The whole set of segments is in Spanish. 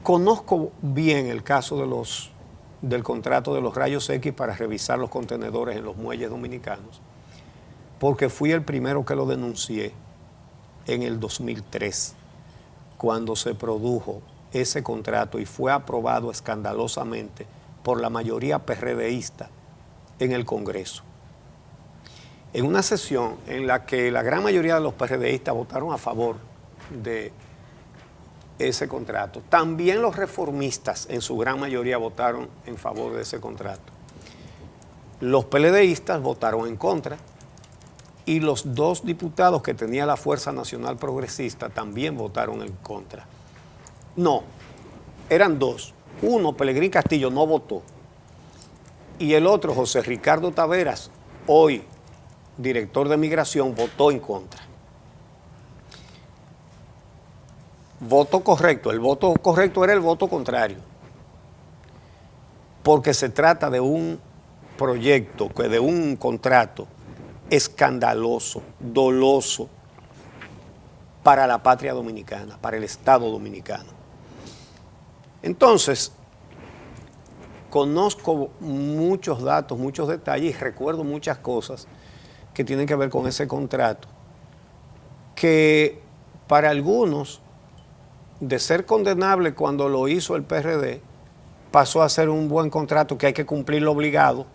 Conozco bien el caso del contrato de los rayos X para revisar los contenedores en los muelles dominicanos, porque fui el primero que lo denuncié en el 2003, cuando se produjo ese contrato y fue aprobado escandalosamente por la mayoría PRDista en el Congreso. En una sesión en la que la gran mayoría de los PRDistas votaron a favor de ese contrato, también los reformistas en su gran mayoría votaron en favor de ese contrato. Los PLDistas votaron en contra y los dos diputados que tenía la Fuerza Nacional Progresista también votaron en contra. No, eran dos. Uno, Pelegrín Castillo, no votó. Y el otro, José Ricardo Taveras, hoy director de Migración, votó en contra. Voto correcto. El voto correcto era el voto contrario. Porque se trata de un proyecto, de un contrato escandaloso, doloso para la patria dominicana, para el Estado dominicano. Entonces, conozco muchos datos, muchos detalles y recuerdo muchas cosas que tienen que ver con ese contrato, que para algunos, de ser condenable cuando lo hizo el PRD, pasó a ser un buen contrato que hay que cumplirlo obligado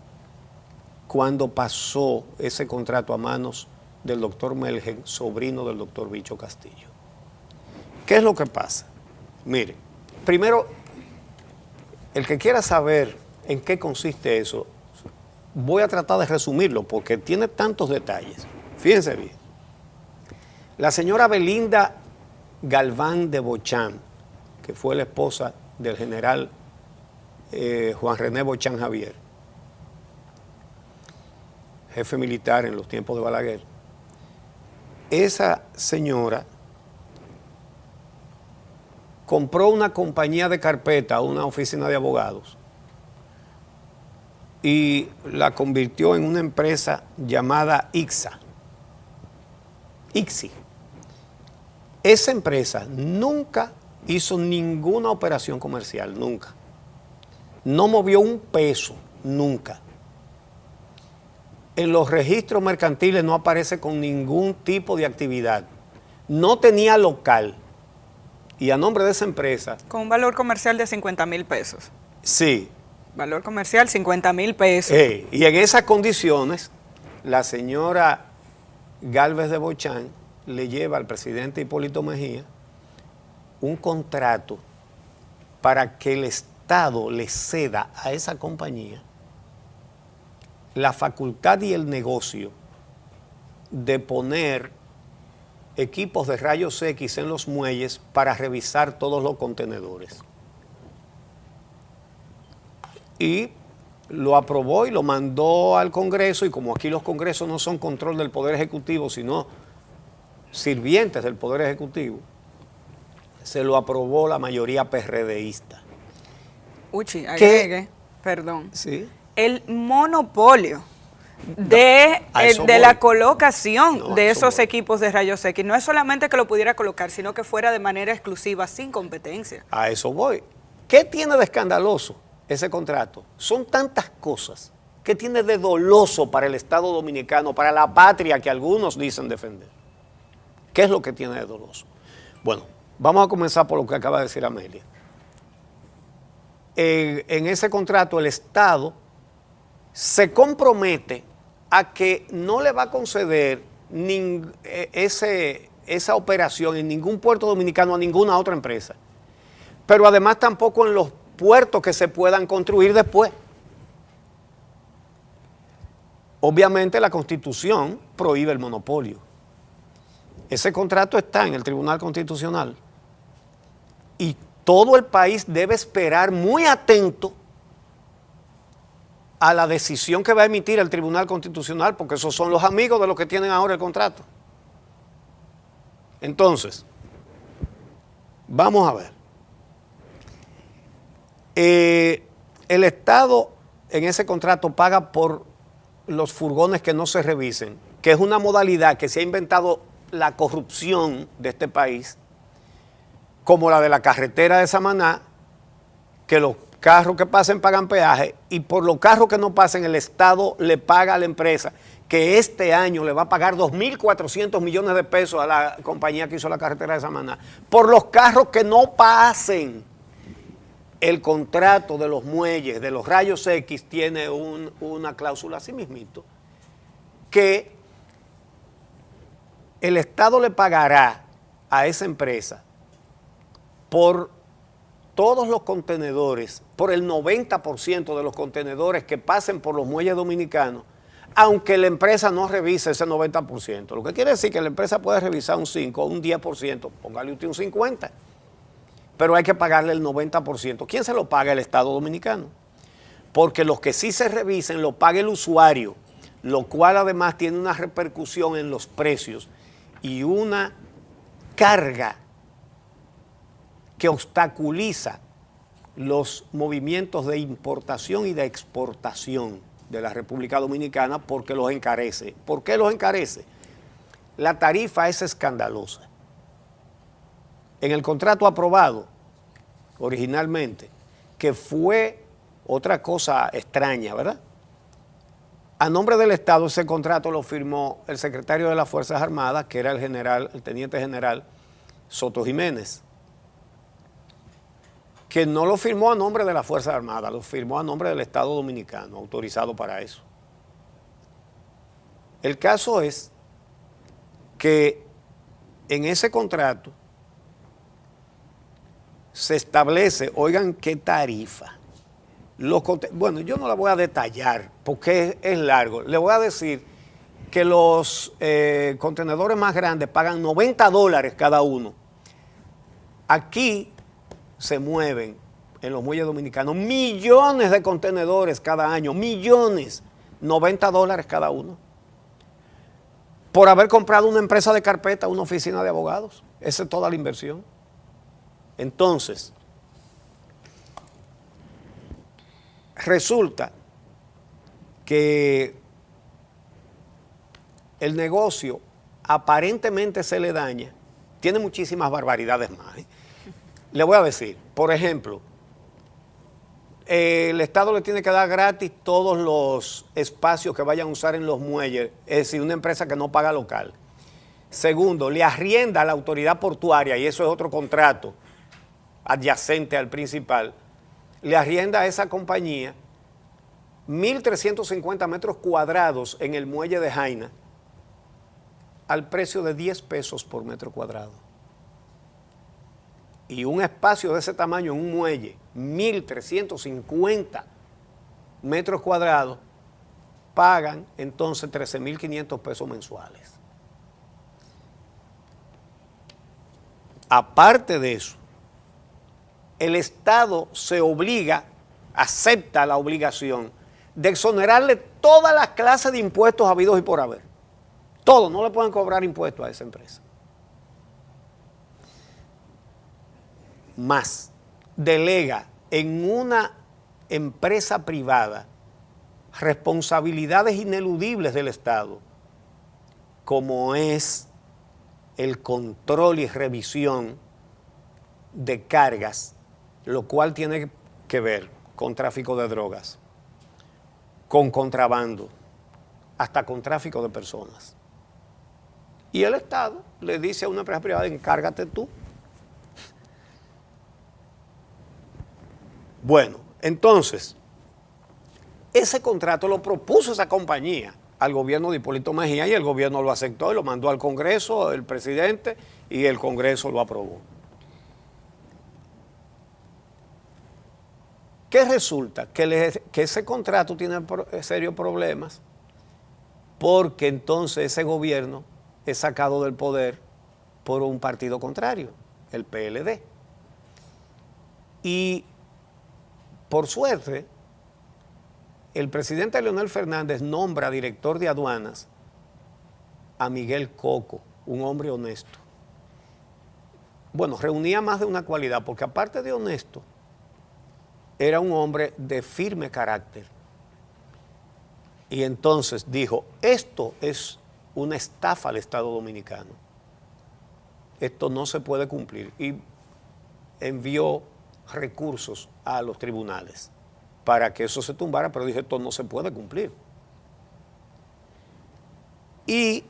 cuando pasó ese contrato a manos del doctor Melgen, sobrino del doctor Bicho Castillo. ¿Qué es lo que pasa? Mire, primero, el que quiera saber en qué consiste eso, voy a tratar de resumirlo porque tiene tantos detalles. Fíjense bien. La señora Belinda Galván de Bochán, que fue la esposa del general Juan René Bochán Javier, jefe militar en los tiempos de Balaguer, esa señora compró una compañía de carpeta, una oficina de abogados, y la convirtió en una empresa llamada ICSI. Esa empresa nunca hizo ninguna operación comercial, nunca. No movió un peso, nunca. En los registros mercantiles no aparece con ningún tipo de actividad. No tenía local. Y a nombre de esa empresa... Con un valor comercial de 50,000 pesos. Sí. Valor comercial, 50,000 pesos. Y en esas condiciones, la señora Galvez de Bochán le lleva al presidente Hipólito Mejía un contrato para que el Estado le ceda a esa compañía la facultad y el negocio de poner equipos de rayos X en los muelles para revisar todos los contenedores. Y lo aprobó y lo mandó al Congreso, y como aquí los Congresos no son control del Poder Ejecutivo, sino sirvientes del Poder Ejecutivo, se lo aprobó la mayoría PRDista. Uchi, agregue, perdón. Sí. El monopolio de la colocación de esos equipos de rayos X. No es solamente que lo pudiera colocar, sino que fuera de manera exclusiva, sin competencia. A eso voy. ¿Qué tiene de escandaloso ese contrato? Son tantas cosas. ¿Qué tiene de doloso para el Estado dominicano, para la patria que algunos dicen defender? ¿Qué es lo que tiene de doloso? Bueno, vamos a comenzar por lo que acaba de decir Amelia. En ese contrato el Estado se compromete a que no le va a conceder esa operación en ningún puerto dominicano a ninguna otra empresa, pero además tampoco en los puertos que se puedan construir después. Obviamente la Constitución prohíbe el monopolio. Ese contrato está en el Tribunal Constitucional y todo el país debe esperar muy atento a la decisión que va a emitir el Tribunal Constitucional, porque esos son los amigos de los que tienen ahora el contrato. Entonces, vamos a ver. El Estado en ese contrato paga por los furgones que no se revisen, que es una modalidad que se ha inventado la corrupción de este país, como la de la carretera de Samaná que los carros que pasen pagan peaje y por los carros que no pasen el Estado le paga a la empresa, que este año le va a pagar 2.400 millones de pesos a la compañía que hizo la carretera de Samaná, por los carros que no pasen. El contrato de los muelles, de los rayos X, tiene una cláusula así mismito, que el Estado le pagará a esa empresa por todos los contenedores, por el 90% de los contenedores que pasen por los muelles dominicanos, aunque la empresa no revise ese 90%. Lo que quiere decir que la empresa puede revisar un 5 o un 10%, póngale usted un 50%, pero hay que pagarle el 90%. ¿Quién se lo paga? El Estado Dominicano. Porque los que sí se revisen lo paga el usuario, lo cual además tiene una repercusión en los precios y una carga que obstaculiza los movimientos de importación y de exportación de la República Dominicana porque los encarece. ¿Por qué los encarece? La tarifa es escandalosa. En el contrato aprobado originalmente, que fue otra cosa extraña, ¿verdad? A nombre del Estado ese contrato lo firmó el secretario de las Fuerzas Armadas, que era el teniente general Soto Jiménez, que no lo firmó a nombre de las Fuerzas Armadas, lo firmó a nombre del Estado Dominicano, autorizado para eso. El caso es que en ese contrato se establece, oigan qué tarifa. Bueno, yo no la voy a detallar porque es largo. Le voy a decir que los contenedores más grandes pagan $90 cada uno. Aquí se mueven en los muelles dominicanos millones de contenedores cada año, millones, $90 cada uno. Por haber comprado una empresa de carpeta, una oficina de abogados. Esa es toda la inversión. Entonces, resulta que el negocio aparentemente se le daña, tiene muchísimas barbaridades más. Le voy a decir, por ejemplo, el Estado le tiene que dar gratis todos los espacios que vayan a usar en los muelles, es decir, una empresa que no paga local. Segundo, le arrienda a la autoridad portuaria, y eso es otro contrato adyacente al principal, le arrienda a esa compañía 1.350 metros cuadrados en el muelle de Jaina al precio de 10 pesos por metro cuadrado. Y un espacio de ese tamaño en un muelle, 1.350 metros cuadrados, pagan entonces 13.500 pesos mensuales. Aparte de eso, el Estado se obliga, acepta la obligación de exonerarle todas las clases de impuestos habidos y por haber. Todo, no le pueden cobrar impuestos a esa empresa. Más, delega en una empresa privada responsabilidades ineludibles del Estado, como es el control y revisión de cargas, lo cual tiene que ver con tráfico de drogas, con contrabando, hasta con tráfico de personas. Y el Estado le dice a una empresa privada, encárgate tú. Bueno, entonces, ese contrato lo propuso esa compañía al gobierno de Hipólito Mejía y el gobierno lo aceptó y lo mandó al Congreso, el presidente, y el Congreso lo aprobó. ¿Qué resulta? Que ese contrato tiene serios problemas porque entonces ese gobierno es sacado del poder por un partido contrario, el PLD. Y por suerte, el presidente Leonel Fernández nombra director de aduanas a Miguel Coco, un hombre honesto. Bueno, reunía más de una cualidad, porque aparte de honesto, era un hombre de firme carácter. Y entonces dijo, esto es una estafa al Estado Dominicano. Esto no se puede cumplir. Y envió recursos a los tribunales para que eso se tumbara, pero dije, esto no se puede cumplir. Y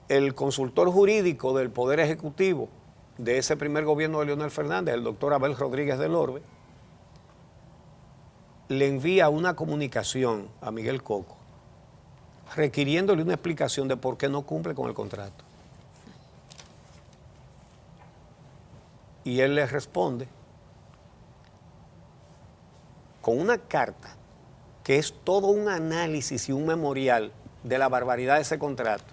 el consultor jurídico del Poder Ejecutivo de ese primer gobierno de Leonel Fernández, el doctor Abel Rodríguez del Orbe, le envía una comunicación a Miguel Coco requiriéndole una explicación de por qué no cumple con el contrato. Y él le responde con una carta que es todo un análisis y un memorial de la barbaridad de ese contrato,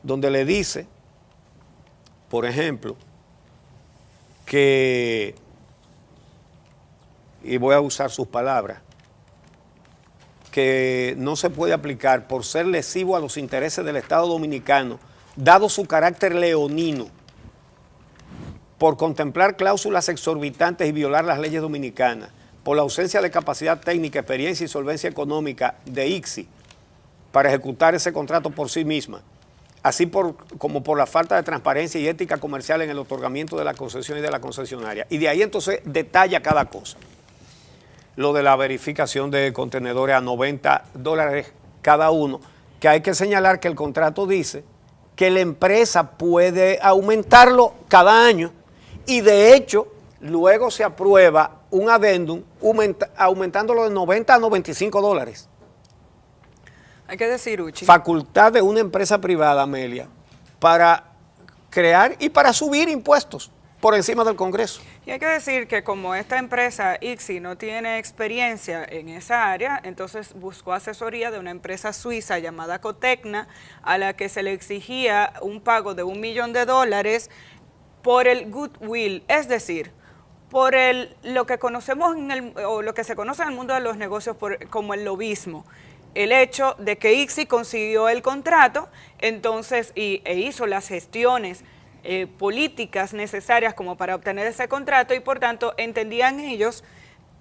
donde le dice, por ejemplo, que, y voy a usar sus palabras, que no se puede aplicar por ser lesivo a los intereses del Estado Dominicano, dado su carácter leonino, por contemplar cláusulas exorbitantes y violar las leyes dominicanas, por la ausencia de capacidad técnica, experiencia y solvencia económica de ICSI para ejecutar ese contrato por sí misma, así como por la falta de transparencia y ética comercial en el otorgamiento de la concesión y de la concesionaria. Y de ahí entonces detalla cada cosa. Lo de la verificación de contenedores a $90 cada uno, que hay que señalar que el contrato dice que la empresa puede aumentarlo cada año y de hecho luego se aprueba un adendum aumentándolo de 90 a $95. Hay que decir, Uchi, facultad de una empresa privada, Amelia, para crear y para subir impuestos por encima del Congreso. Y hay que decir que como esta empresa ICSI no tiene experiencia en esa área, entonces buscó asesoría de una empresa suiza llamada Cotecna, a la que se le exigía un pago de $1 millón por el goodwill, es decir, por lo que conocemos o lo que se conoce en el mundo de los negocios como el lobismo. El hecho de que ICSI consiguió el contrato, entonces, e hizo las gestiones políticas necesarias como para obtener ese contrato y por tanto entendían ellos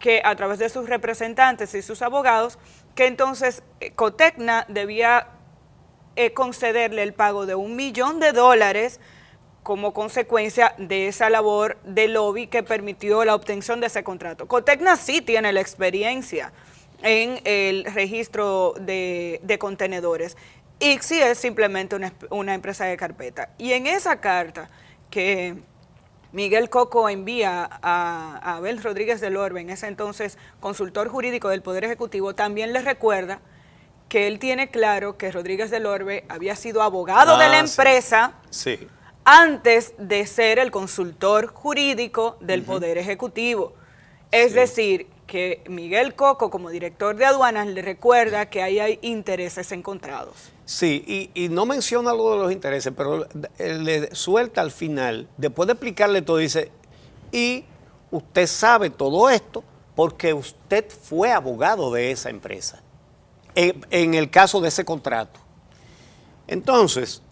que a través de sus representantes y sus abogados, que entonces Cotecna debía concederle el pago de $1 millón como consecuencia de esa labor de lobby que permitió la obtención de ese contrato. Cotecna sí tiene la experiencia en el registro de contenedores. ICSI es simplemente una empresa de carpeta. Y en esa carta que Miguel Coco envía a Abel Rodríguez del Orbe, en ese entonces consultor jurídico del Poder Ejecutivo, también le recuerda que él tiene claro que Rodríguez del Orbe había sido abogado de la empresa sí. Antes de ser el consultor jurídico del Poder Ejecutivo. Es decir, que Miguel Coco, como director de aduanas, le recuerda que ahí hay intereses encontrados. Sí, y no menciona lo de los intereses, pero le suelta al final, después de explicarle todo, dice, y usted sabe todo esto porque usted fue abogado de esa empresa, en el caso de ese contrato. Entonces,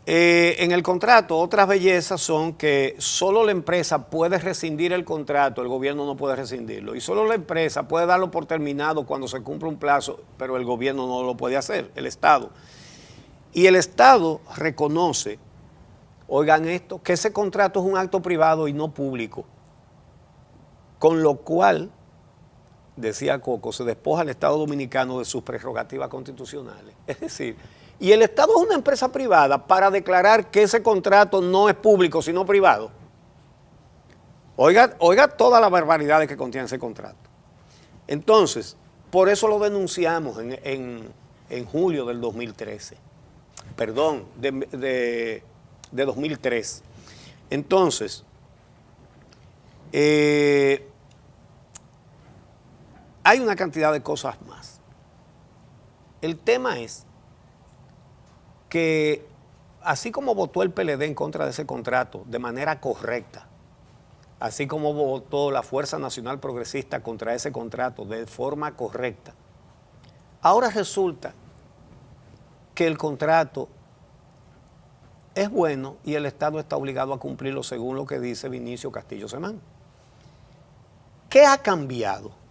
en el contrato, otras bellezas son que solo la empresa puede rescindir el contrato, el gobierno no puede rescindirlo, y solo la empresa puede darlo por terminado cuando se cumpla un plazo, pero el gobierno no lo puede hacer, el Estado. Y el Estado reconoce, oigan esto, que ese contrato es un acto privado y no público, con lo cual, decía Coco, se despoja al Estado Dominicano de sus prerrogativas constitucionales. Es decir, y el Estado es una empresa privada para declarar que ese contrato no es público, sino privado. Oiga todas las barbaridades que contiene ese contrato. Entonces, por eso lo denunciamos en julio del 2013. Perdón, de 2003. Entonces, hay una cantidad de cosas más. El tema es que así como votó el PLD en contra de ese contrato de manera correcta, así como votó la Fuerza Nacional Progresista contra ese contrato de forma correcta, ahora resulta que el contrato es bueno y el Estado está obligado a cumplirlo según lo que dice Vinicio Castillo Semán. ¿Qué ha cambiado?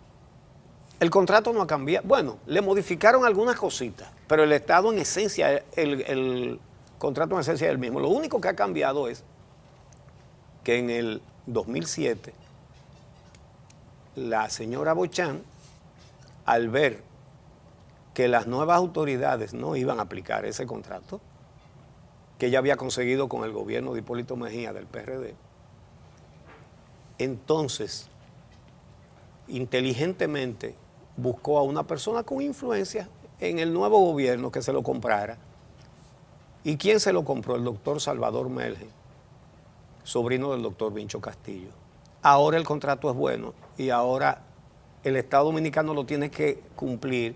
El contrato no ha cambiado. Bueno, le modificaron algunas cositas, pero el Estado en esencia, el contrato en esencia es el mismo. Lo único que ha cambiado es que en el 2007 la señora Bochán, al ver que las nuevas autoridades no iban a aplicar ese contrato que ella había conseguido con el gobierno de Hipólito Mejía del PRD, entonces inteligentemente buscó a una persona con influencia en el nuevo gobierno que se lo comprara. ¿Y quién se lo compró? El doctor Salvador Melgen, sobrino del doctor Vincho Castillo. Ahora el contrato es bueno y ahora el Estado Dominicano lo tiene que cumplir,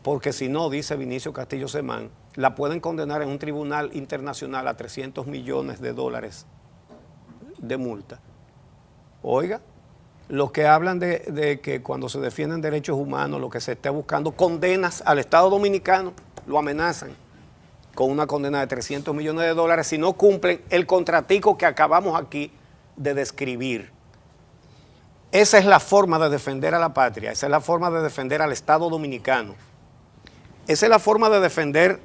porque si no, dice Vinicio Castillo Semán, la pueden condenar en un tribunal internacional a 300 millones de dólares de multa. Oiga, los que hablan de que cuando se defienden derechos humanos, lo que se esté buscando condenas al Estado Dominicano, lo amenazan con una condena de 300 millones de dólares si no cumplen el contratico que acabamos aquí de describir. Esa es la forma de defender a la patria, esa es la forma de defender al Estado Dominicano, esa es la forma de defender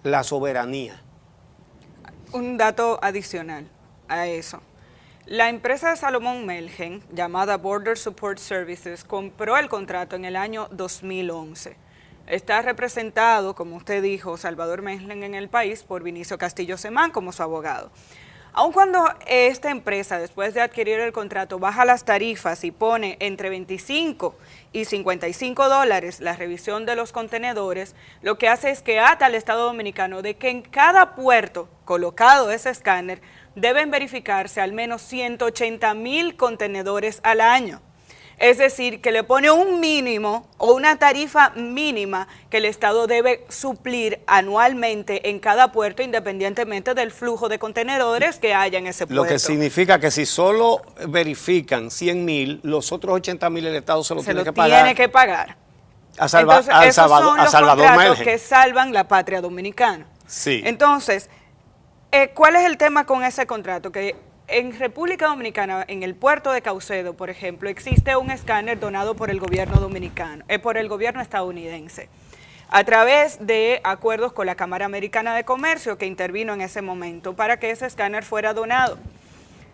la soberanía. Un dato adicional a eso. La empresa de Salomón Melgen, llamada Border Support Services, compró el contrato en el año 2011. Está representado, como usted dijo, Salvador Melgen en el país por Vinicio Castillo Semán como su abogado. Aun cuando esta empresa, después de adquirir el contrato, baja las tarifas y pone entre 25 y 55 dólares la revisión de los contenedores, lo que hace es que ata al Estado Dominicano de que en cada puerto colocado ese escáner deben verificarse al menos 180,000 contenedores al año. Es decir, que le pone un mínimo o una tarifa mínima que el Estado debe suplir anualmente en cada puerto, independientemente del flujo de contenedores que haya en ese puerto. Lo que significa que si solo verifican 100,000, los otros 80,000 el Estado se lo tiene que pagar. Tiene que pagar. Entonces, esos son los contratos Melgen, que salvan la patria dominicana. Sí. Entonces, ¿cuál es el tema con ese contrato? Que en República Dominicana, en el puerto de Caucedo, por ejemplo, existe un escáner donado por el gobierno dominicano, por el gobierno estadounidense, a través de acuerdos con la Cámara Americana de Comercio, que intervino en ese momento para que ese escáner fuera donado.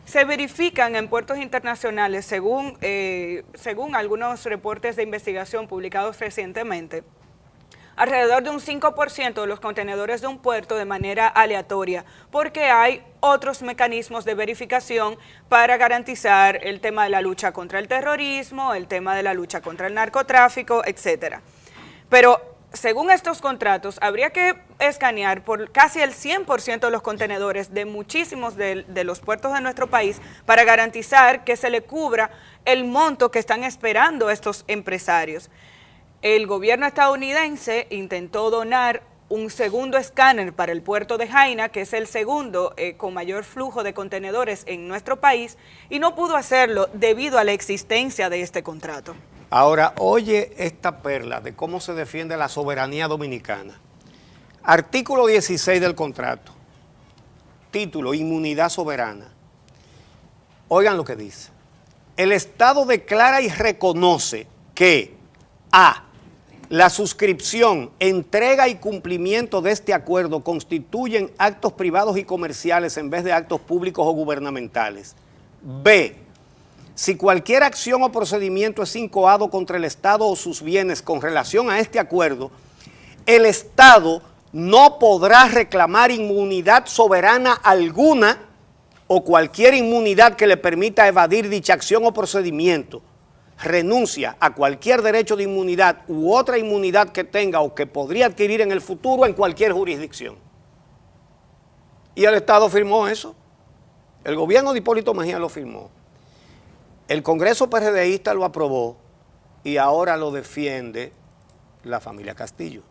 Se verifican en puertos internacionales, según algunos reportes de investigación publicados recientemente, alrededor de un 5% de los contenedores de un puerto de manera aleatoria, porque hay otros mecanismos de verificación para garantizar el tema de la lucha contra el terrorismo, el tema de la lucha contra el narcotráfico, etcétera. Pero según estos contratos, habría que escanear por casi el 100% de los contenedores de muchísimos de los puertos de nuestro país para garantizar que se le cubra el monto que están esperando estos empresarios. El gobierno estadounidense intentó donar un segundo escáner para el puerto de Jaina, que es el segundo con mayor flujo de contenedores en nuestro país, y no pudo hacerlo debido a la existencia de este contrato. Ahora, oye esta perla de cómo se defiende la soberanía dominicana. Artículo 16 del contrato, título, inmunidad soberana. Oigan lo que dice. El Estado declara y reconoce que a. La suscripción, entrega y cumplimiento de este acuerdo constituyen actos privados y comerciales en vez de actos públicos o gubernamentales. B. Si cualquier acción o procedimiento es incoado contra el Estado o sus bienes con relación a este acuerdo, el Estado no podrá reclamar inmunidad soberana alguna o cualquier inmunidad que le permita evadir dicha acción o procedimiento. Renuncia a cualquier derecho de inmunidad u otra inmunidad que tenga o que podría adquirir en el futuro en cualquier jurisdicción. Y el Estado firmó eso. El gobierno de Hipólito Mejía lo firmó. El Congreso PRDista lo aprobó y ahora lo defiende la familia Castillo,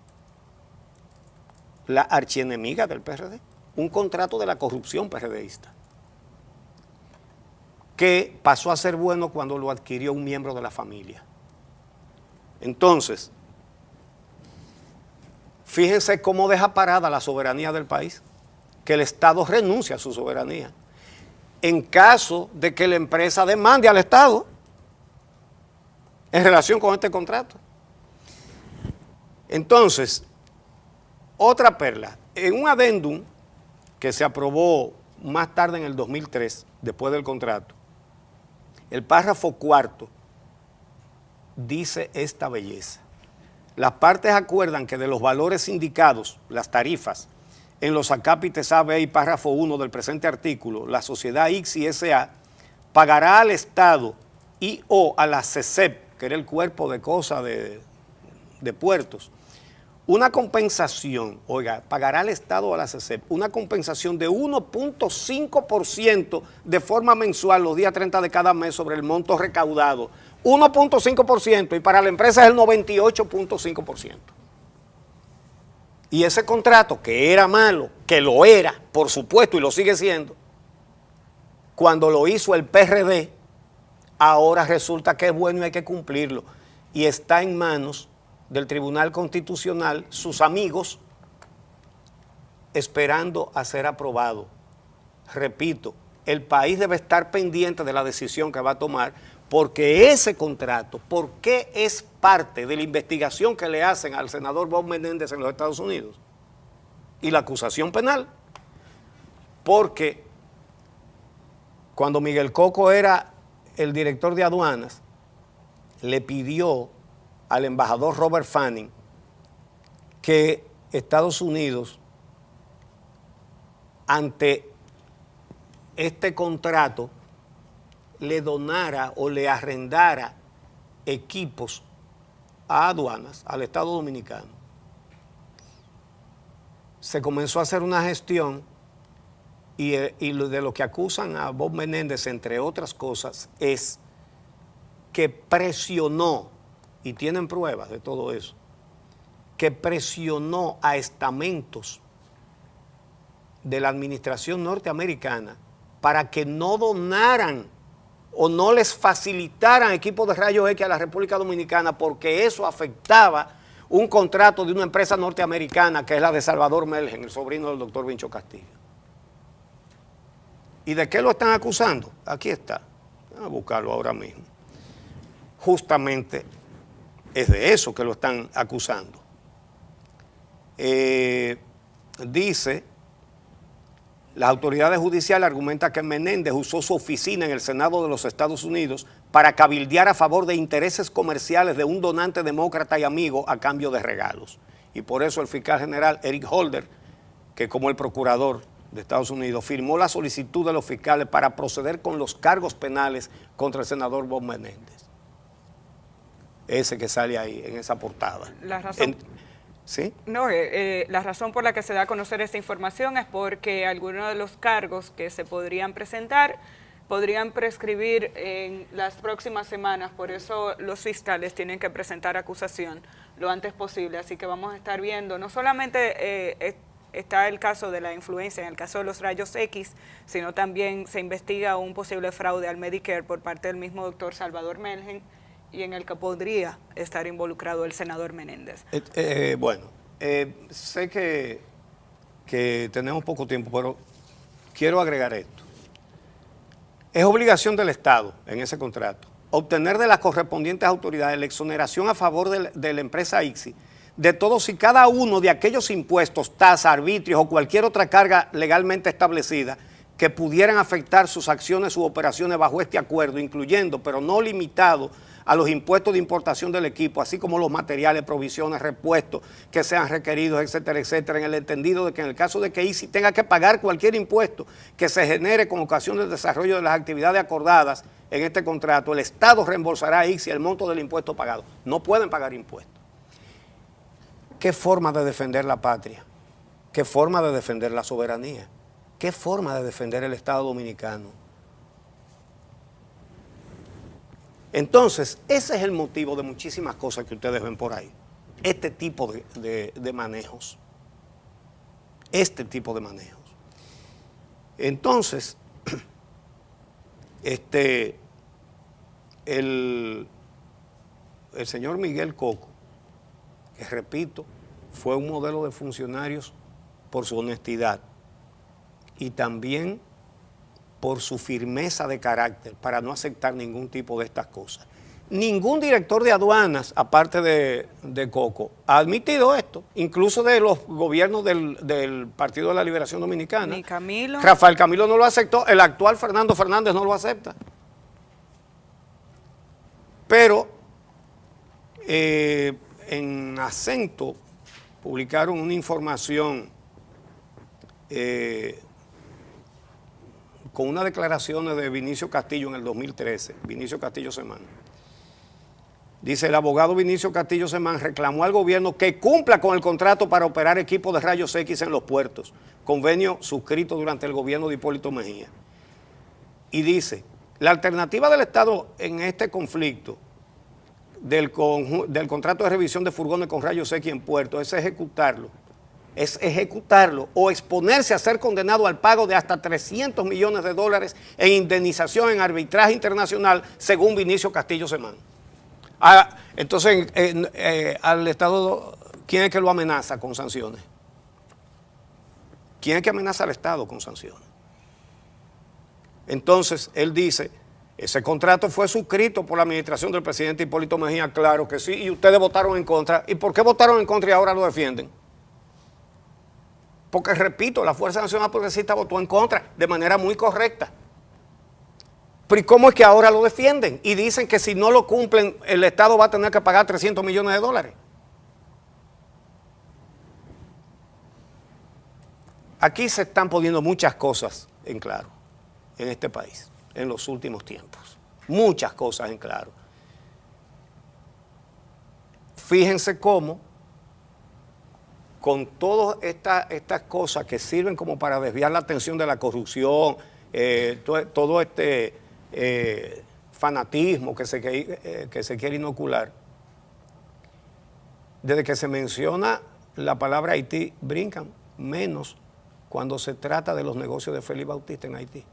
la archienemiga del PRD. Un contrato de la corrupción PRDista, que pasó a ser bueno cuando lo adquirió un miembro de la familia. Entonces, fíjense cómo deja parada la soberanía del país, que el Estado renuncia a su soberanía, en caso de que la empresa demande al Estado en relación con este contrato. Entonces, otra perla, en un adendum que se aprobó más tarde en el 2003, después del contrato, el párrafo cuarto dice esta belleza. Las partes acuerdan que de los valores indicados, las tarifas, en los acápites A, B y párrafo 1 del presente artículo, la sociedad ICSI S.A. pagará al Estado y o a la CECEP, que era el cuerpo de cosas de puertos, una compensación, oiga, pagará al Estado o a la CECEP una compensación de 1.5% de forma mensual los días 30 de cada mes sobre el monto recaudado. 1.5% y para la empresa es el 98.5%. Y ese contrato, que era malo, que lo era, por supuesto, y lo sigue siendo, cuando lo hizo el PRD, ahora resulta que es bueno y hay que cumplirlo. Y está en manos del Tribunal Constitucional, sus amigos, esperando a ser aprobado. Repito, el país debe estar pendiente de la decisión que va a tomar, porque ese contrato, ¿por qué es parte de la investigación que le hacen al senador Bob Menéndez en los Estados Unidos? Y la acusación penal. Porque cuando Miguel Coco era el director de aduanas, le pidió al embajador Robert Fanning que Estados Unidos, ante este contrato, le donara o le arrendara equipos a aduanas, al Estado Dominicano. Se comenzó a hacer una gestión y de lo que acusan a Bob Menéndez, entre otras cosas, es que presionó, y tienen pruebas de todo eso, que presionó a estamentos de la administración norteamericana para que no donaran o no les facilitaran equipos de rayos X a la República Dominicana, porque eso afectaba un contrato de una empresa norteamericana que es la de Salvador Melgen, el sobrino del doctor Vincho Castillo. ¿Y de qué lo están acusando? Aquí está. Vamos a buscarlo ahora mismo. Justamente es de eso que lo están acusando. Dice, las autoridades judiciales argumentan que Menéndez usó su oficina en el Senado de los Estados Unidos para cabildear a favor de intereses comerciales de un donante demócrata y amigo a cambio de regalos. Y por eso el fiscal general Eric Holder, que como el procurador de Estados Unidos, firmó la solicitud de los fiscales para proceder con los cargos penales contra el senador Bob Menéndez. Ese que sale ahí en esa portada. La razón... ¿Sí? No, la razón por la que se da a conocer esta información es porque algunos de los cargos que se podrían presentar podrían prescribir en las próximas semanas, por eso los fiscales tienen que presentar acusación lo antes posible, así que vamos a estar viendo, no solamente está el caso de la influencia, en el caso de los rayos X, sino también se investiga un posible fraude al Medicare por parte del mismo doctor Salvador Melgen, y en el que podría estar involucrado el senador Menéndez. Sé que tenemos poco tiempo, pero quiero agregar esto. Es obligación del Estado, en ese contrato, obtener de las correspondientes autoridades la exoneración a favor de la empresa ICSI de todos y cada uno de aquellos impuestos, tasas, arbitrios o cualquier otra carga legalmente establecida que pudieran afectar sus acciones u operaciones bajo este acuerdo, incluyendo, pero no limitado, a los impuestos de importación del equipo, así como los materiales, provisiones, repuestos que sean requeridos, etcétera, etcétera, en el entendido de que en el caso de que ICSI tenga que pagar cualquier impuesto que se genere con ocasión del desarrollo de las actividades acordadas en este contrato, el Estado reembolsará a ICSI el monto del impuesto pagado. No pueden pagar impuestos. ¿Qué forma de defender la patria? ¿Qué forma de defender la soberanía? ¿Qué forma de defender el Estado dominicano? Entonces, ese es el motivo de muchísimas cosas que ustedes ven por ahí. Este tipo de manejos. Este tipo de manejos. Entonces, el señor Miguel Coco, que repito, fue un modelo de funcionarios por su honestidad y también por su firmeza de carácter para no aceptar ningún tipo de estas cosas. Ningún director de aduanas, aparte de Coco, ha admitido esto, incluso de los gobiernos del Partido de la Liberación Dominicana. Ni Camilo. Rafael Camilo no lo aceptó, el actual Fernando Fernández no lo acepta. Pero en Acento publicaron una información con unas declaraciones de Vinicio Castillo en el 2013, Vinicio Castillo Semán. Dice, el abogado Vinicio Castillo Semán reclamó al gobierno que cumpla con el contrato para operar equipos de rayos X en los puertos, convenio suscrito durante el gobierno de Hipólito Mejía. Y dice, la alternativa del Estado en este conflicto del contrato de revisión de furgones con rayos X en puertos es ejecutarlo o exponerse a ser condenado al pago de hasta $300 millones en indemnización en arbitraje internacional, según Vinicio Castillo Semán. Entonces, al Estado, ¿quién es que lo amenaza con sanciones? ¿Quién es que amenaza al Estado con sanciones? Entonces, él dice, ese contrato fue suscrito por la administración del presidente Hipólito Mejía, claro que sí, y ustedes votaron en contra. ¿Y por qué votaron en contra y ahora lo defienden? Porque, repito, la Fuerza Nacional Progresista votó en contra de manera muy correcta. Pero ¿y cómo es que ahora lo defienden? Y dicen que si no lo cumplen, el Estado va a tener que pagar $300 millones. Aquí se están poniendo muchas cosas en claro en este país, en los últimos tiempos. Muchas cosas en claro. Fíjense cómo, con todas estas cosas que sirven como para desviar la atención de la corrupción, todo este fanatismo que se quiere inocular, desde que se menciona la palabra Haití, brincan, menos cuando se trata de los negocios de Félix Bautista en Haití.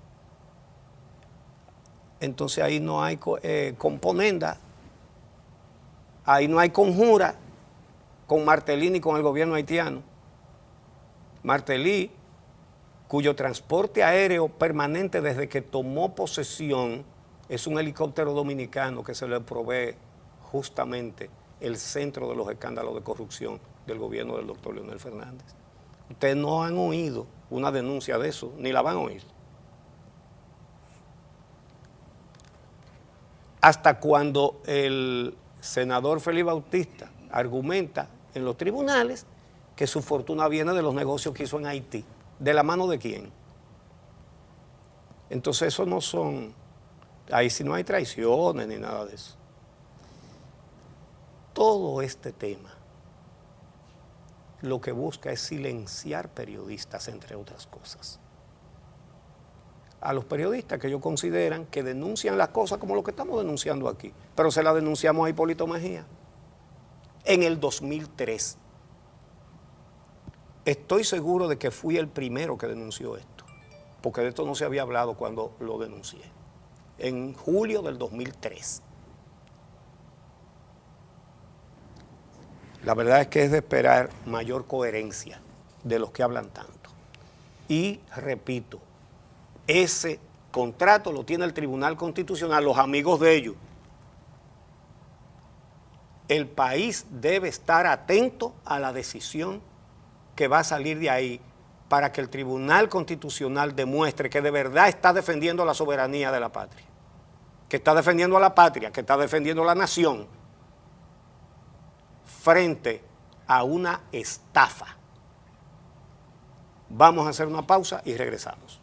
Entonces ahí no hay componenda, ahí no hay conjura con Martelly ni con el gobierno haitiano. Martelly, cuyo transporte aéreo permanente desde que tomó posesión es un helicóptero dominicano que se le provee justamente el centro de los escándalos de corrupción del gobierno del doctor Leonel Fernández. Ustedes no han oído una denuncia de eso, ni la van a oír. Hasta cuando el senador Félix Bautista argumenta en los tribunales que su fortuna viene de los negocios que hizo en Haití. ¿De la mano de quién? Entonces eso no son, ahí sí no hay traiciones ni nada de eso. Todo este tema lo que busca es silenciar periodistas, entre otras cosas. A los periodistas que ellos consideran que denuncian las cosas como lo que estamos denunciando aquí, pero se las denunciamos a Hipólito Mejía en el 2003. Estoy seguro de que fui el primero que denunció esto, porque de esto no se había hablado cuando lo denuncié, en julio del 2003. La verdad es que es de esperar mayor coherencia de los que hablan tanto. Y repito, ese contrato lo tiene el Tribunal Constitucional, los amigos de ellos. El país debe estar atento a la decisión que va a salir de ahí para que el Tribunal Constitucional demuestre que de verdad está defendiendo la soberanía de la patria, que está defendiendo a la patria, que está defendiendo a la nación frente a una estafa. Vamos a hacer una pausa y regresamos.